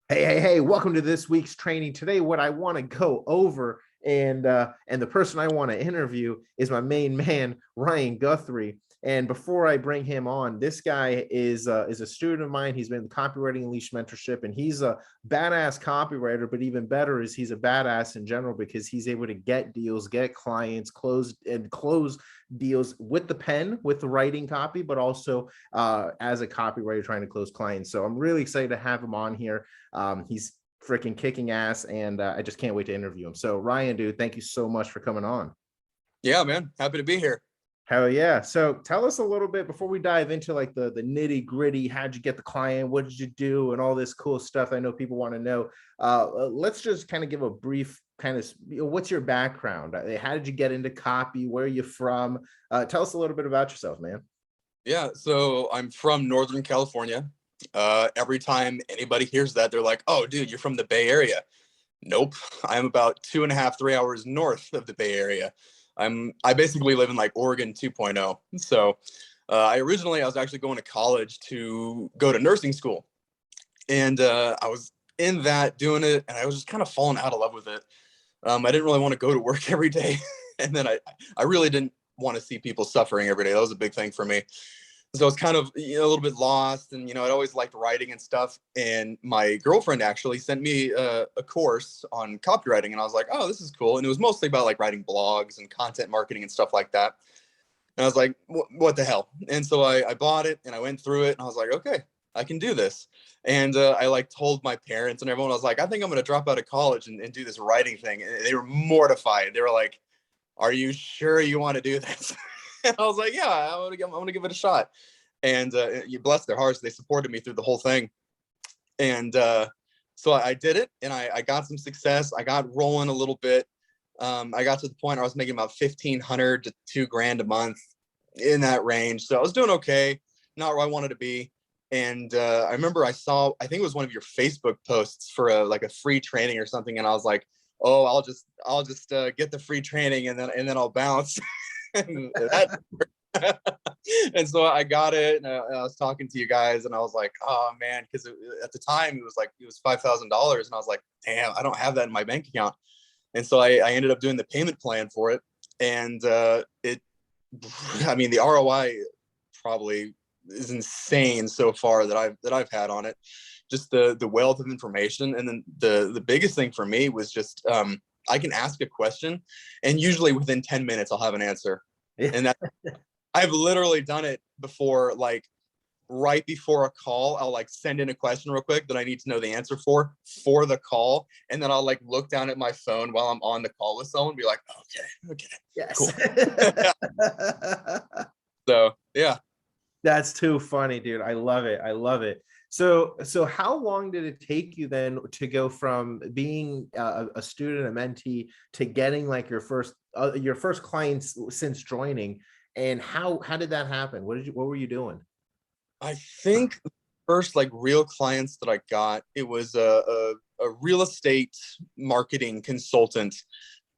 Hey, welcome to this week's training. Today, what I want to go over and the person I want to interview is my main man, Ryan Guthrie. And before I bring him on, this guy is a student of mine. He's been in Copywriting Unleashed Mentorship, and he's a badass copywriter, but even better is he's a badass in general because he's able to get deals, get clients, close deals with the pen, with the writing copy, but also as a copywriter trying to close clients. So I'm really excited to have him on here. He's freaking kicking ass, and I just can't wait to interview him. So Ryan, dude, thank you so much for coming on. Yeah, man. Happy to be here. Hell yeah. So tell us a little bit before we dive into like the nitty gritty. How'd you get the client? What did you do? And all this cool stuff I know people want to know. Let's just kind of give a brief kind of, what's your background? How did you get into copy? Where are you from? Tell us a little bit about yourself, man. Yeah, so I'm from Northern California. Every time anybody hears that, they're like, oh, dude, you're from the Bay Area. Nope. I'm about 2.5, 3 hours north of the Bay Area. I basically live in like Oregon 2.0. So I was actually going to college to go to nursing school. And I was in that doing it, and I was just kind of falling out of love with it. I didn't really want to go to work every day. And then I really didn't want to see people suffering every day. That was a big thing for me. So I was kind of a little bit lost, and I'd always liked writing and stuff. And my girlfriend actually sent me a course on copywriting, and I was like, oh, this is cool. And it was mostly about like writing blogs and content marketing and stuff like that. And I was like, what the hell? And so I bought it, and I went through it, and I was like, okay, I can do this. And I like told my parents and everyone, I was like, I think I'm going to drop out of college and do this writing thing. And they were mortified. They were like, are you sure you want to do this? And I was like, yeah, I'm gonna give it a shot. And you bless their hearts, they supported me through the whole thing. And so I did it, and I got some success. I got rolling a little bit. I got to the point where I was making about $1,500 to $2,000 a month, in that range. So I was doing okay, not where I wanted to be. And I remember I think it was one of your Facebook posts for a free training or something, and I was like, oh, I'll just get the free training and then I'll bounce. and and so I got it, and I was talking to you guys, and I was like, oh man, because at the time it was $5,000, and I was like, damn, I don't have that in my bank account. And so I ended up doing the payment plan for it, and the ROI probably is insane so far that I've had on it. Just the wealth of information. And then the biggest thing for me was just I can ask a question, and usually within 10 minutes I'll have an answer. And that I've literally done it before, like right before a call, I'll like send in a question real quick that I need to know the answer for the call. And then I'll like look down at my phone while I'm on the call with someone and be like, okay, Yes. cool. So yeah. That's too funny, dude. I love it. I love it. So how long did it take you then to go from being a student, a mentee, to getting like your first clients since joining? And how did that happen? What were you doing? I think the first like real clients that I got, it was a real estate marketing consultant.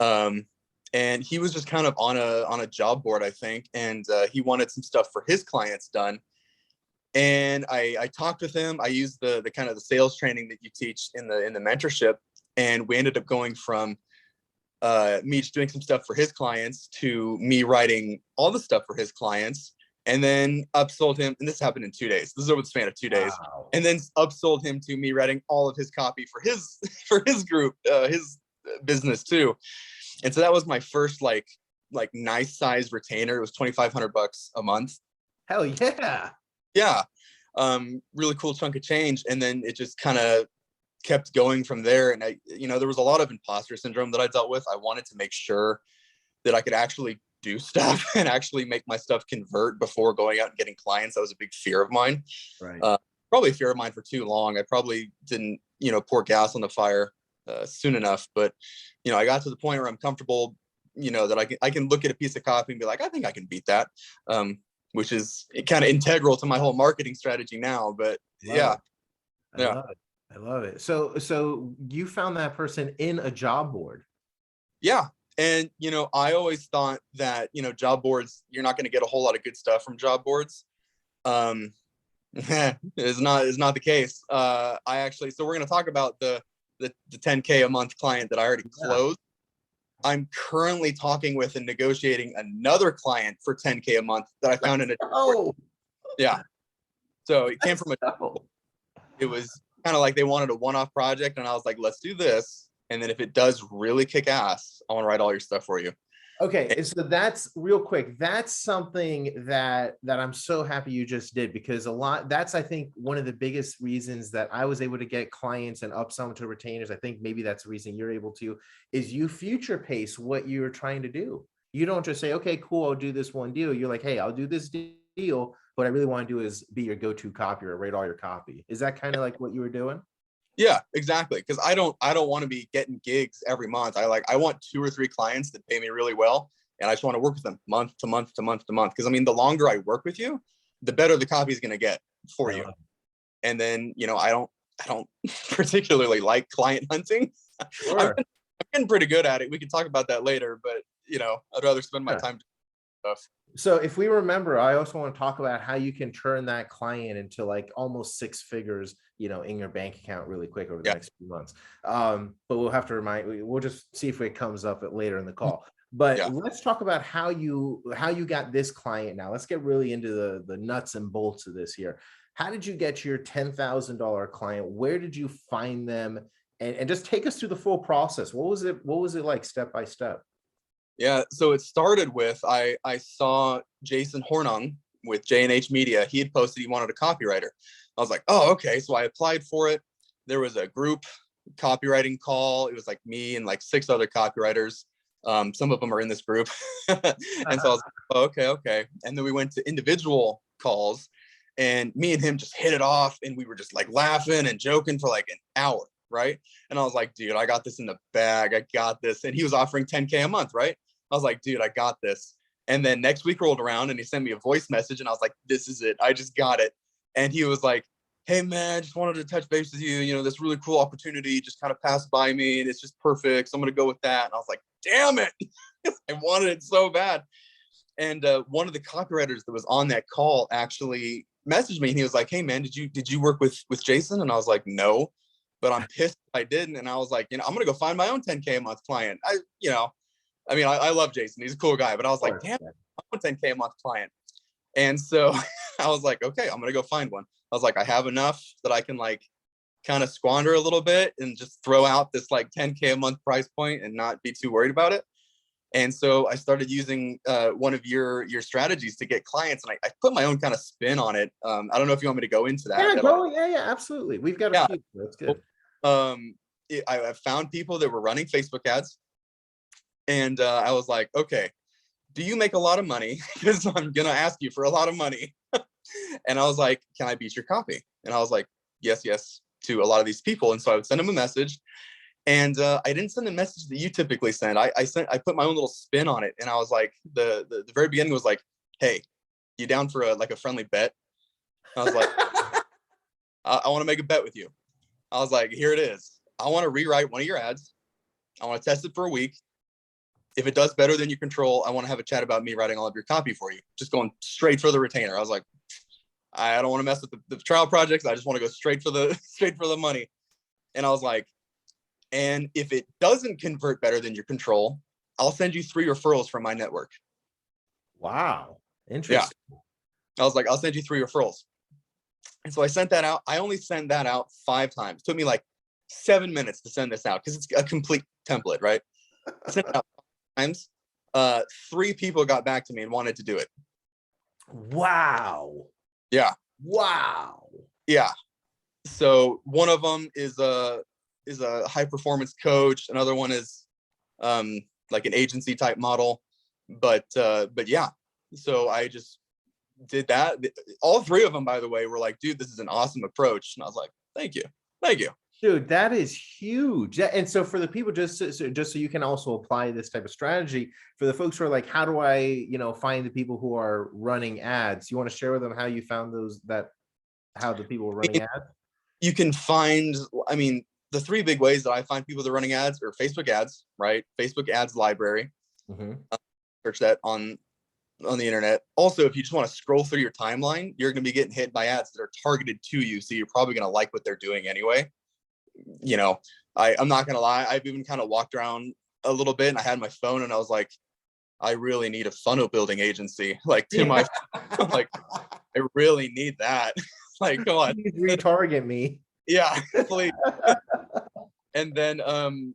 And he was just kind of on a job board, I think. And he wanted some stuff for his clients done. And I talked with him. I used the kind of the sales training that you teach in the mentorship. And we ended up going from me just doing some stuff for his clients to me writing all the stuff for his clients, and then upsold him. And this happened in 2 days. This is over the span of 2 days. Wow. And then upsold him to me writing all of his copy for his group, his business too. And so that was my first like nice size retainer. It was $2,500 a month. Hell yeah. Yeah. Really cool chunk of change. And then it just kind of kept going from there. And there was a lot of imposter syndrome that I dealt with. I wanted to make sure that I could actually do stuff and actually make my stuff convert before going out and getting clients. That was a big fear of mine. Right. Probably a fear of mine for too long. I probably didn't, pour gas on the fire soon enough. But, I got to the point where I'm comfortable, that I can look at a piece of copy and be like, I think I can beat that. Which is kind of integral to my whole marketing strategy now. But yeah. I love it. So you found that person in a job board. Yeah. And, I always thought that, job boards, you're not going to get a whole lot of good stuff from job boards. Is not the case. I actually, so we're going to talk about the 10K a month client that I already closed. I'm currently talking with and negotiating another client for 10K a month that I found in a yeah. So it came from it was kind of like they wanted a one-off project, and I was like, let's do this, and then if it does really kick ass, I want to write all your stuff for you. Okay, so that's real quick. That's something that I'm so happy you just did, because that's, I think, one of the biggest reasons that I was able to get clients and upsell them to retainers. I think maybe that's the reason you're able to, is you future pace what you're trying to do. You don't just say, okay, cool, I'll do this one deal. You're like, hey, I'll do this deal. What I really want to do is be your go-to copy or rate all your copy. Is that kind of like what you were doing? Yeah, exactly. Because I don't want to be getting gigs every month. I want 2 or 3 clients that pay me really well, and I just want to work with them month to month to month to month. Because I mean, the longer I work with you, the better the copy is going to get for you. And then, you know, I don't particularly like client hunting. Sure. I'm getting pretty good at it. We can talk about that later, but you know, I'd rather spend my time doing stuff. So if we remember, I also want to talk about how you can turn that client into like almost 6 figures, you know, in your bank account really quick over the next few months. But we'll have to we'll just see if it comes up later in the call. But let's talk about how you got this client now. Let's get really into the nuts and bolts of this here. How did you get your $10,000 client? Where did you find them? And just take us through the full process. What was it like step by step? Yeah, so it started with, I saw Jason Hornung with J&H Media. He had posted he wanted a copywriter. I was like, oh, okay. So I applied for it. There was a group copywriting call. It was like me and like 6 other copywriters. Some of them are in this group. And so I was like, oh, okay. And then we went to individual calls, and me and him just hit it off, and we were just like laughing and joking for like an hour, right? And I was like, dude, I got this in the bag. I got this. And he was offering 10K a month, right? I was like, dude, I got this. And then next week rolled around, and he sent me a voice message, and I was like, this is it. I just got it. And he was like, hey man, I just wanted to touch base with you. You know, this really cool opportunity just kind of passed by me, and it's just perfect. So I'm going to go with that. And I was like, damn it. I wanted it so bad. And one of the copywriters that was on that call actually messaged me, and he was like, hey man, did you work with Jason? And I was like, no, but I'm pissed I didn't. And I was like, you know, I'm going to go find my own 10K a month client. I love Jason. He's a cool guy, but I was like, damn, I want a 10K a month client. And so I was like, okay, I'm going to go find one. I was like, I have enough that I can like kind of squander a little bit and just throw out this like 10K a month price point and not be too worried about it. And so I started using one of your strategies to get clients, and I put my own kind of spin on it. I don't know if you want me to go into that. Yeah, absolutely. We've got a few. That's good. I found people that were running Facebook ads, and I was like, okay, do you make a lot of money? Because I'm going to ask you for a lot of money. And I was like, can I beat your copy? And I was like, yes, to a lot of these people. And so I would send them a message. And I didn't send the message that you typically send. I put my own little spin on it. And I was like, the very beginning was like, hey, you down for a friendly bet? And I was like, I want to make a bet with you. I was like, here it is. I want to rewrite one of your ads. I want to test it for a week. If it does better than you control, I want to have a chat about me writing all of your copy for you. Just going straight for the retainer. I was like, I don't want to mess with the trial projects. I just want to go straight for the money. And I was like, and if it doesn't convert better than your control, I'll send you 3 referrals from my network. Wow. Interesting. Yeah. I was like, I'll send you 3 referrals. And so I sent that out. I only sent that out 5 times. It took me like 7 minutes to send this out because it's a complete template, right? I sent it out 5 times. 3 people got back to me and wanted to do it. Wow. Yeah. Wow. Yeah. So one of them is a high performance coach. Another one is like an agency type model. But yeah. So I just did that. All 3 of them, by the way, were like, dude, this is an awesome approach. And I was like, thank you. Dude, that is huge. And so for the people, just so you can also apply this type of strategy for the folks who are like, how do I, find the people who are running ads? You want to share with them how you found how the people were running ads? You can find, the 3 big ways that I find people that are running ads are Facebook ads, right? Facebook ads library. Mm-hmm. Search that on on the internet. Also, if you just want to scroll through your timeline, you're going to be getting hit by ads that are targeted to you. So you're probably going to like what they're doing anyway. You know, I'm not going to lie. I've even kind of walked around a little bit and I had my phone and I was like, I really need a funnel building agency, like to my, like, I really need that. Like, come on. Please retarget me. Yeah, please. And then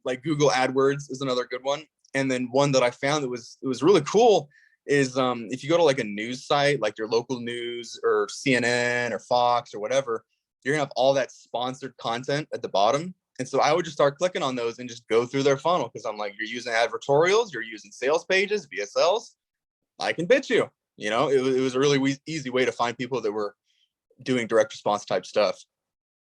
like Google AdWords is another good one. And then one that I found that was really cool is if you go to like a news site, like your local news or CNN or Fox or whatever, you're gonna have all that sponsored content at the bottom. And so I would just start clicking on those and just go through their funnel because I'm like, you're using advertorials, you're using sales pages, VSLs. I can pitch you. You know, it was a really easy way to find people that were doing direct response type stuff.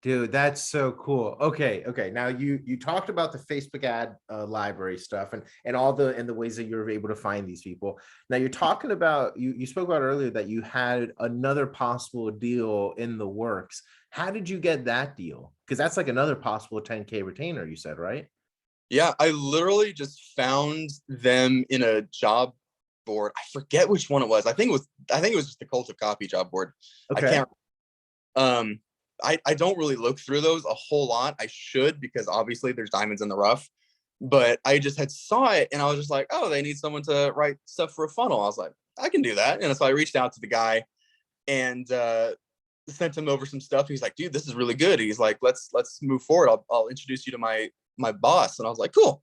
Dude, that's so cool. Okay. Now you talked about the Facebook ad library stuff and all the ways that you're able to find these people. Now you're talking about you spoke about earlier that you had another possible deal in the works. How did you get that deal? Because that's like another possible 10K retainer, you said, right? Yeah, I literally just found them in a job board. I forget which one it was. I think it was just the Cult of Copy job board. Okay. I can't. I don't really look through those a whole lot. I should, because obviously there's diamonds in the rough. But I just had saw it and I was just like, oh, they need someone to write stuff for a funnel. I was like, I can do that. And so I reached out to the guy and sent him over some stuff. He's like, dude, this is really good. He's like, let's move forward. I'll introduce you to my boss. And I was like, cool.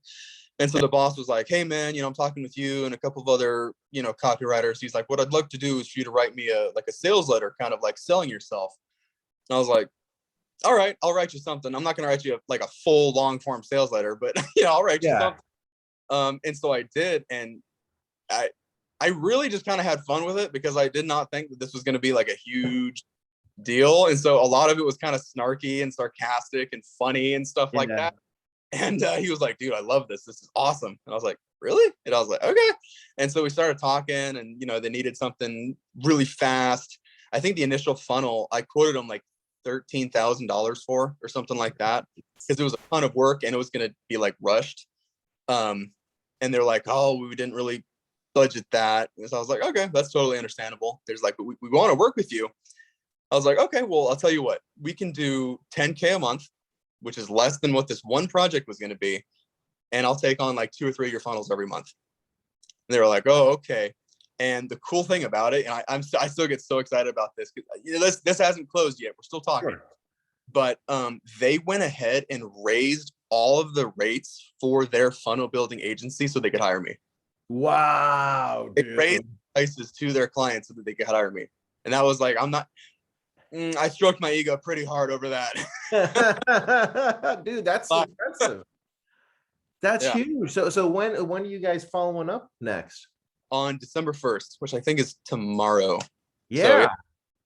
And so the boss was like, hey man, I'm talking with you and a couple of other, copywriters. He's like, what I'd love to do is for you to write me a sales letter, kind of like selling yourself. And I was like, all right, I'll write you something. I'm not going to write you a full long form sales letter, but I'll write you something. And so I did. And I really just kind of had fun with it because I did not think that this was going to be like a huge deal. And so a lot of it was kind of snarky and sarcastic and funny and stuff like that. And he was like, dude, I love this. This is awesome. And I was like, really? And I was like, okay. And so we started talking and, they needed something really fast. I think the initial funnel, I quoted them like $13,000 for or something like that because it was a ton of work and it was going to be like rushed. And they're like, oh, we didn't really budget that. And so I was like, okay, that's totally understandable. There's like, we want to work with you. I was like, okay, well, I'll tell you what, we can do 10K a month, which is less than what this one project was going to be. And I'll take on like 2 or 3 of your funnels every month. And they were like, oh, okay. And the cool thing about it, and I still get so excited about this, because this hasn't closed yet. We're still talking. Sure. But they went ahead and raised all of the rates for their funnel building agency so they could hire me. Wow. They raised prices to their clients so that they could hire me. And that was like, I stroked my ego pretty hard over that. Dude, that's impressive. That's huge. So when are you guys following up next? On December 1st, which I think is tomorrow. Yeah. So,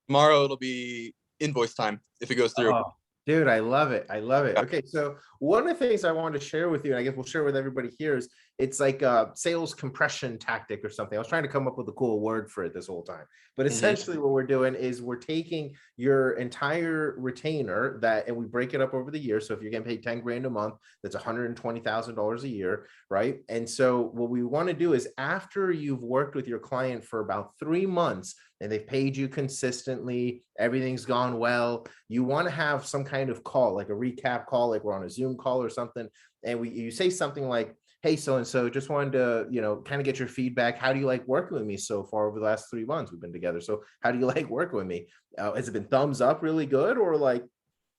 tomorrow it'll be invoice time if it goes through. Oh, dude, I love it. I love it. Okay. So one of the things I wanted to share with you, and I guess we'll share with everybody here, is it's like a sales compression tactic or something. I was trying to come up with a cool word for it this whole time, but essentially what we're doing is we're taking your entire retainer and we break it up over the year. So if you're getting paid 10 grand a month, that's $120,000 a year, right? And so what we want to do is after you've worked with your client for about 3 months and they've paid you consistently, everything's gone well, you want to have some kind of call, like a recap call, like we're on a Zoom call or something. And you say something like, hey, so-and-so, just wanted to, kind of get your feedback. How do you like working with me so far over the last 3 months we've been together? So how do you like working with me? Has it been thumbs up really good or like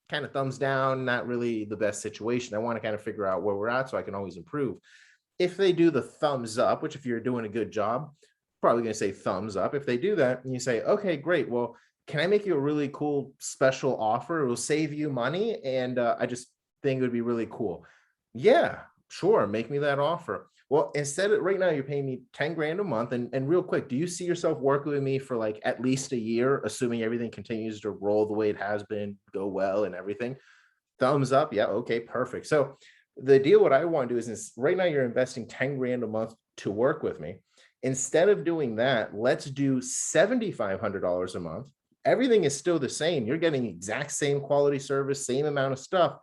kind of thumbs down, not really the best situation? I want to kind of figure out where we're at so I can always improve. If they do the thumbs up, which if you're doing a good job, probably going to say thumbs up. If they do that and you say, okay, great. Well, can I make you a really cool special offer? It will save you money. And I just think it would be really cool. Yeah, sure. Make me that offer. Well, instead of right now, you're paying me 10 grand a month. And real quick, do you see yourself working with me for like at least a year, assuming everything continues to roll the way it has been, go well and everything? Thumbs up. Yeah. Okay, perfect. So the deal, what I want to do is right now you're investing 10 grand a month to work with me. Instead of doing that, let's do $7,500 a month. Everything is still the same. You're getting the exact same quality service, same amount of stuff.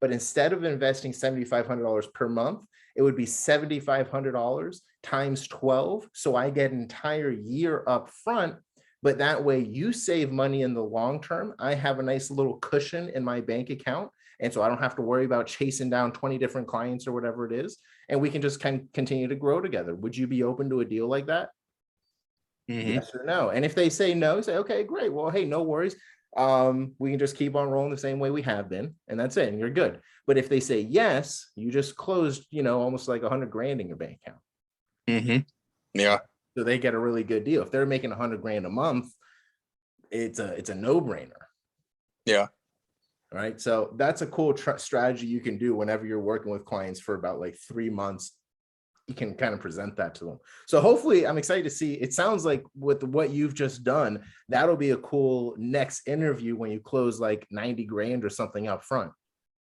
But instead of investing $7,500 per month, it would be $7,500 times 12. So I get an entire year up front, but that way you save money in the long term. I have a nice little cushion in my bank account. And so I don't have to worry about chasing down 20 different clients or whatever it is. And we can just kind of continue to grow together. Would you be open to a deal like that? Yes or no? And if they say no, say, okay, great. Well, hey, no worries. We can just keep on rolling the same way we have been, and that's it. And you're good. But if they say yes, you just closed, almost like 100 grand in your bank account. Yeah. So they get a really good deal. If they're making 100 grand a month, it's a no-brainer. Yeah. All right. So that's a cool strategy you can do whenever you're working with clients for about like 3 months. You can kind of present that to them. So hopefully I'm excited to see, it sounds like with what you've just done, that'll be a cool next interview when you close like 90 grand or something up front.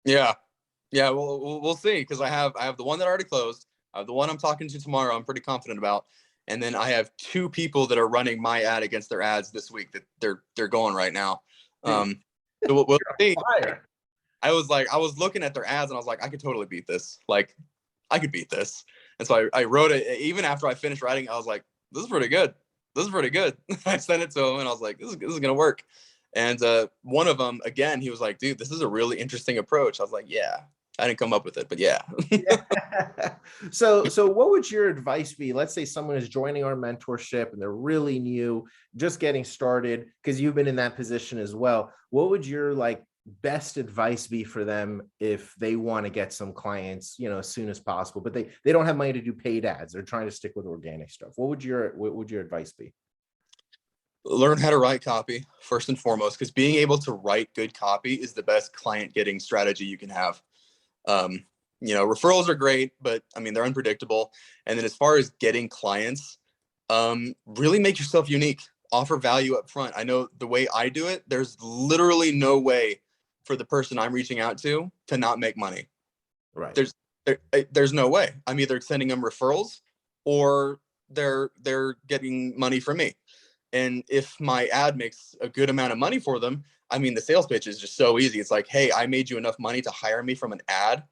Yeah. Yeah. Well, we'll see. Cause I have the one that already closed. I have the one I'm talking to tomorrow. I'm pretty confident about. And then I have 2 people that are running my ad against their ads this week that they're going right now. So we'll see. I was looking at their ads and I was like, I could totally beat this. Like, I could beat this. And so I wrote it. Even after I finished writing, I was like, this is pretty good. This is pretty good. I sent it to him and I was like, this is going to work. And one of them, again, he was like, dude, this is a really interesting approach. I was like, yeah, I didn't come up with it, but yeah. So what would your advice be? Let's say someone is joining our mentorship and they're really new, just getting started, because you've been in that position as well. What would your best advice be for them if they want to get some clients, as soon as possible, but they don't have money to do paid ads? They're trying to stick with organic stuff. What would your advice be? Learn how to write copy first and foremost, because being able to write good copy is the best client getting strategy you can have. Referrals are great, but I mean, they're unpredictable. And then as far as getting clients, really make yourself unique, offer value up front. I know the way I do it, there's literally no way for the person I'm reaching out to not make money. Right. There's no way. I'm either sending them referrals or they're getting money from me. And if my ad makes a good amount of money for them, I mean, the sales pitch is just so easy. It's like, hey, I made you enough money to hire me from an ad.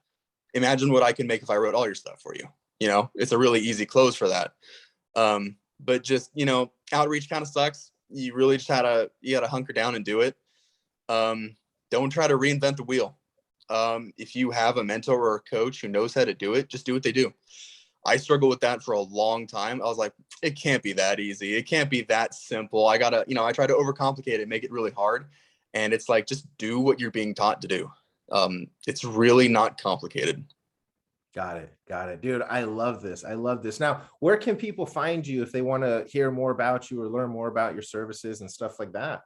Imagine what I can make if I wrote all your stuff for you. It's a really easy close for that. But just, outreach kind of sucks. You really just gotta hunker down and do it. Don't try to reinvent the wheel. If you have a mentor or a coach who knows how to do it, just do what they do. I struggled with that for a long time. I was like, it can't be that easy. It can't be that simple. I try to overcomplicate it, make it really hard. And it's like, just do what you're being taught to do. It's really not complicated. Got it. Dude, I love this. Now, where can people find you if they want to hear more about you or learn more about your services and stuff like that?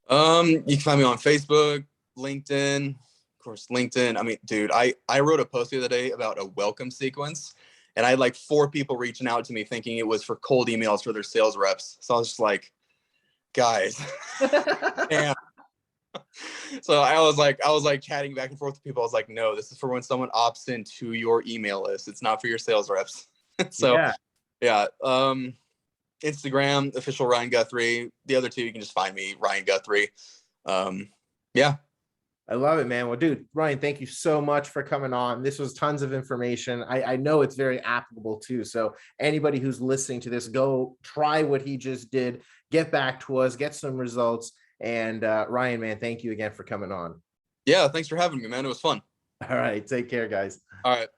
You can find me on Facebook, LinkedIn. Of course, LinkedIn. I mean, dude, I wrote a post the other day about a welcome sequence, and I had like 4 people reaching out to me thinking it was for cold emails for their sales reps. So I was just like, guys, damn. So I was like chatting back and forth with people. I was like, no, this is for when someone opts into your email list. It's not for your sales reps. So yeah. Instagram, official Ryan Guthrie. The other 2, you can just find me, Ryan Guthrie. Yeah. I love it, man. Well, dude, Ryan, thank you so much for coming on. This was tons of information. I know it's very applicable too. So anybody who's listening to this, go try what he just did, get back to us, get some results. And Ryan, man, thank you again for coming on. Yeah, thanks for having me, man. It was fun. All right. Take care, guys. All right.